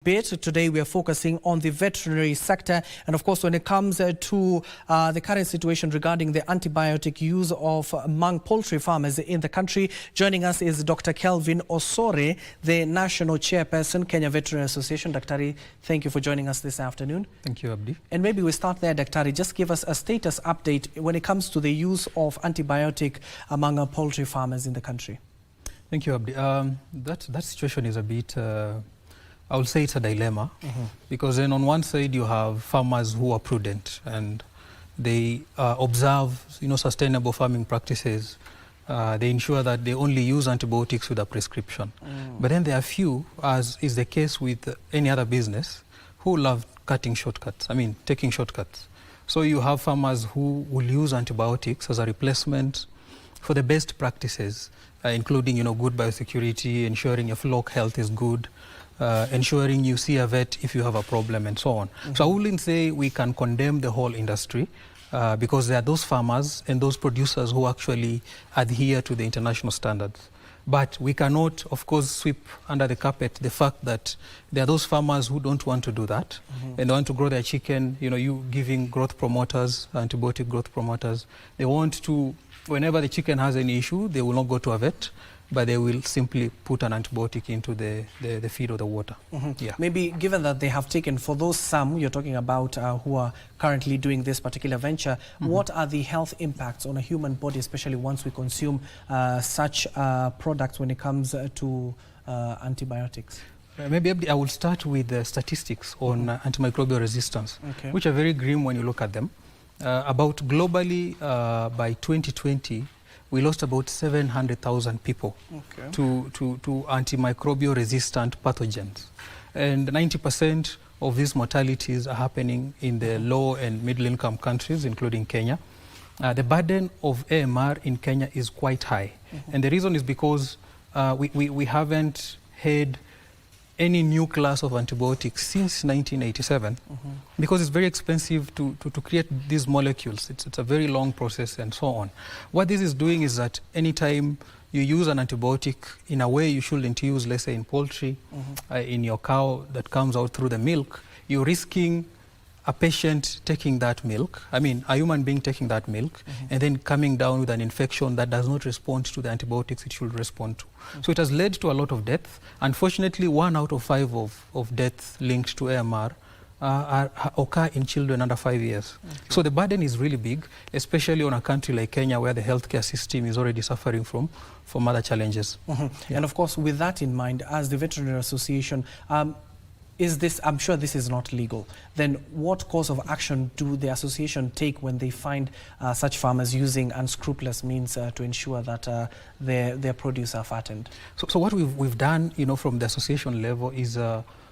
Today we are focusing on the veterinary sector, and of course when it comes to the current situation regarding the antibiotic use among poultry farmers in the country. Joining us is Dr. Kelvin Osore, the National Chairperson, Kenya Veterinary Association. Daktari, thank you for joining us this afternoon. Thank you, Abdi. And maybe we start there, Daktari. Just give us a status update when it comes to the use of antibiotic among poultry farmers in the country. Thank you, Abdi. That situation is a bit... I will say it's a dilemma, because then on one side you have farmers who are prudent and they observe, sustainable farming practices. They ensure that they only use antibiotics with a prescription. But then there are few, as is the case with any other business, who love taking shortcuts. So you have farmers who will use antibiotics as a replacement for the best practices, including, good biosecurity, ensuring your flock health is good, ensuring you see a vet if you have a problem, and so on. So I wouldn't say we can condemn the whole industry, because there are those farmers and those producers who actually adhere to the international standards. But we cannot, of course, sweep under the carpet the fact that there are those farmers who don't want to do that, and they want to grow their chicken, you giving growth promoters, antibiotic growth promoters. They want to, whenever the chicken has any issue, they will not go to a vet, but they will simply put an antibiotic into the feed or the water. Yeah. Maybe given that they have taken, for those some you're talking about who are currently doing this particular venture, what are the health impacts on a human body, especially once we consume such products when it comes to antibiotics? Maybe I will start with the statistics on antimicrobial resistance, which are very grim when you look at them. About globally, by 2020, we lost about 700,000 people to antimicrobial resistant pathogens. And 90% of these mortalities are happening in the low and middle income countries, including Kenya. The burden of AMR in Kenya is quite high. And the reason is because we haven't had any new class of antibiotics since 1987, because it's very expensive to create these molecules. It's a very long process and so on. What this is doing is that anytime you use an antibiotic in a way you shouldn't use, let's say in poultry, in your cow that comes out through the milk, you're risking a patient taking that milk, a human being taking that milk, and then coming down with an infection that does not respond to the antibiotics it should respond to. So it has led to a lot of death. Unfortunately, 1 out of 5 of deaths linked to AMR occur in children under 5 years. So the burden is really big, especially on a country like Kenya, where the healthcare system is already suffering from other challenges. And of course, with that in mind, as the Veterinary Association, I'm sure this is not legal. Then what course of action do the association take when they find such farmers using unscrupulous means to ensure that their produce are fattened? So what we've done, from the association level is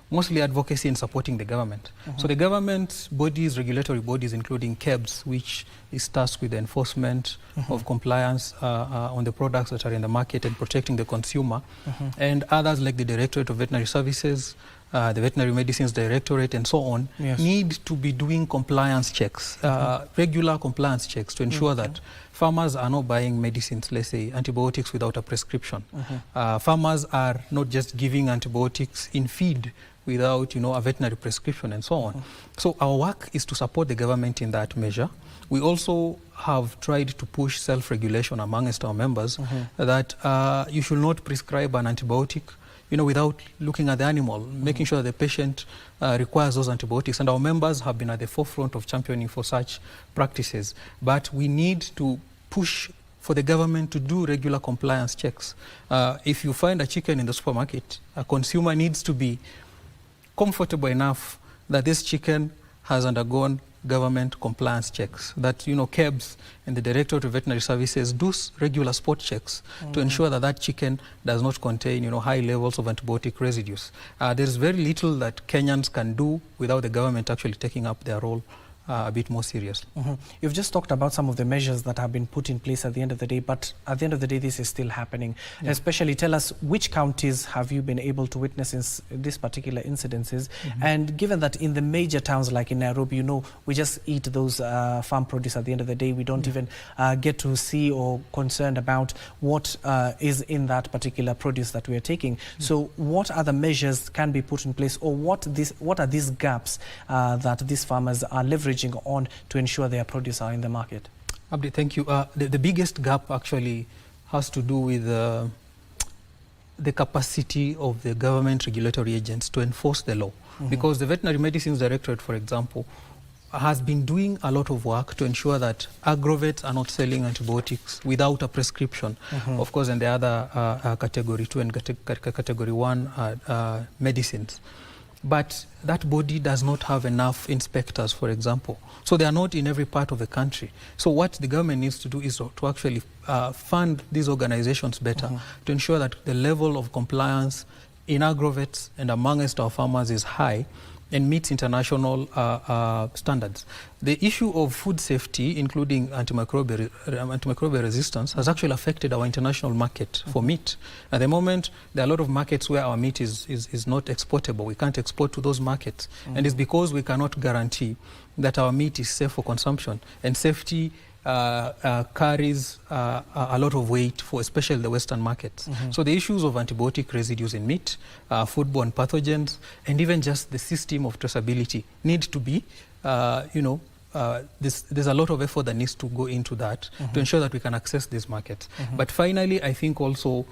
mostly advocacy and supporting the government. So the government bodies, regulatory bodies, including KBC, which is tasked with the enforcement of compliance on the products that are in the market and protecting the consumer, and others like the Directorate of Veterinary Services, the Veterinary Medicines Directorate, and so on, need to be doing compliance checks, regular compliance checks, to ensure that farmers are not buying medicines, let's say antibiotics, without a prescription. Farmers are not just giving antibiotics in feed without, a veterinary prescription, and so on. So our work is to support the government in that measure. We also have tried to push self-regulation amongst our members, that you should not prescribe an antibiotic without looking at the animal, making sure that the patient requires those antibiotics. And our members have been at the forefront of championing for such practices. But we need to push for the government to do regular compliance checks. If you find a chicken in the supermarket, a consumer needs to be comfortable enough that this chicken has undergone government compliance checks, that KBC and the Directorate of Veterinary Services do regular spot checks to ensure that that chicken does not contain high levels of antibiotic residues. There is very little that Kenyans can do without the government actually taking up their role a bit more serious. You've just talked about some of the measures that have been put in place at the end of the day, but at the end of the day, this is still happening. Yeah. Especially tell us, which counties have you been able to witness in these particular incidences? And given that in the major towns like in Nairobi, we just eat those farm produce at the end of the day, we don't even get to see or concerned about what is in that particular produce that we are taking. So what other measures can be put in place, or what are these gaps that these farmers are leveraging on to ensure their produce are in the market? Abdi, thank you. The biggest gap actually has to do with the capacity of the government regulatory agents to enforce the law. Because the Veterinary Medicines Directorate, for example, has been doing a lot of work to ensure that agrovets are not selling antibiotics without a prescription. Of course, and the other category 2 and category 1 medicines. But that body does not have enough inspectors, for example. So they are not in every part of the country. So what the government needs to do is to actually fund these organizations better to ensure that the level of compliance in agrovets and amongst our farmers is high and meets international standards. The issue of food safety, including antimicrobial resistance, has actually affected our international market for meat. At the moment, there are a lot of markets where our meat is not exportable. We can't export to those markets. And it's because we cannot guarantee that our meat is safe for consumption. And safety carries a lot of weight for especially the Western markets. So the issues of antibiotic residues in meat, foodborne pathogens, and even just the system of traceability need to be, there's a lot of effort that needs to go into that to ensure that we can access these markets. But finally, I think also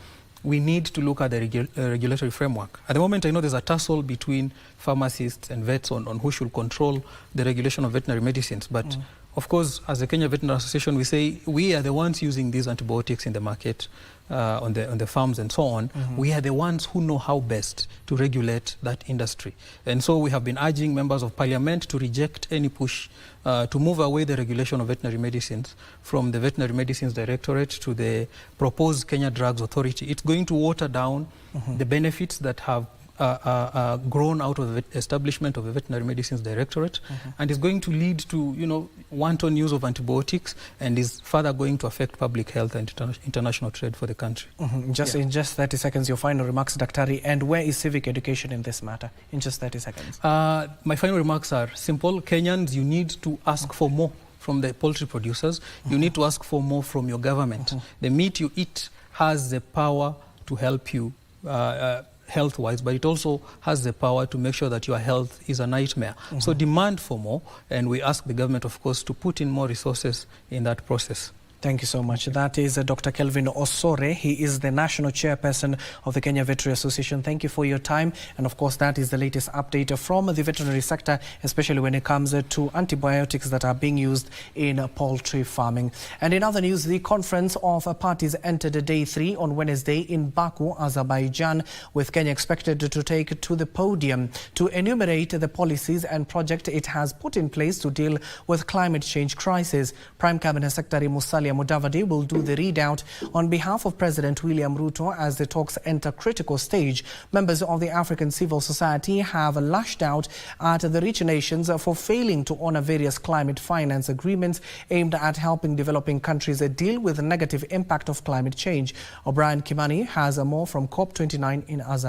we need to look at the regulatory framework. At the moment, I know there's a tussle between pharmacists and vets on who should control the regulation of veterinary medicines. But of course, as the Kenya Veterinary Association, we say we are the ones using these antibiotics in the market, on the farms and so on. We are the ones who know how best to regulate that industry. And so we have been urging members of parliament to reject any push to move away the regulation of veterinary medicines from the Veterinary Medicines Directorate to the proposed Kenya Drugs Authority. It's going to water down the benefits that have grown out of the establishment of the Veterinary Medicines Directorate, and is going to lead to wanton use of antibiotics, and is further going to affect public health and international trade for the country. In just 30 seconds, your final remarks, Daktari, and where is civic education in this matter? In just 30 seconds. My final remarks are simple. Kenyans, you need to ask for more from the poultry producers. You need to ask for more from your government. The meat you eat has the power to help you health-wise, but it also has the power to make sure that your health is a nightmare. So demand for more, and we ask the government, of course, to put in more resources in that process. Thank you so much. That is Dr. Kelvin Osore. He is the National Chairperson of the Kenya Veterinary Association. Thank you for your time. And of course, that is the latest update from the veterinary sector, especially when it comes to antibiotics that are being used in poultry farming. And in other news, the Conference of Parties entered day 3 on Wednesday in Baku, Azerbaijan, with Kenya expected to take to the podium to enumerate the policies and projects it has put in place to deal with climate change crisis. Prime Cabinet Secretary Musalia Mudavadi will do the readout on behalf of President William Ruto as the talks enter critical stage. Members of the African civil society have lashed out at the rich nations for failing to honor various climate finance agreements aimed at helping developing countries deal with the negative impact of climate change. O'Brien Kimani has more from COP29 in Azerbaijan.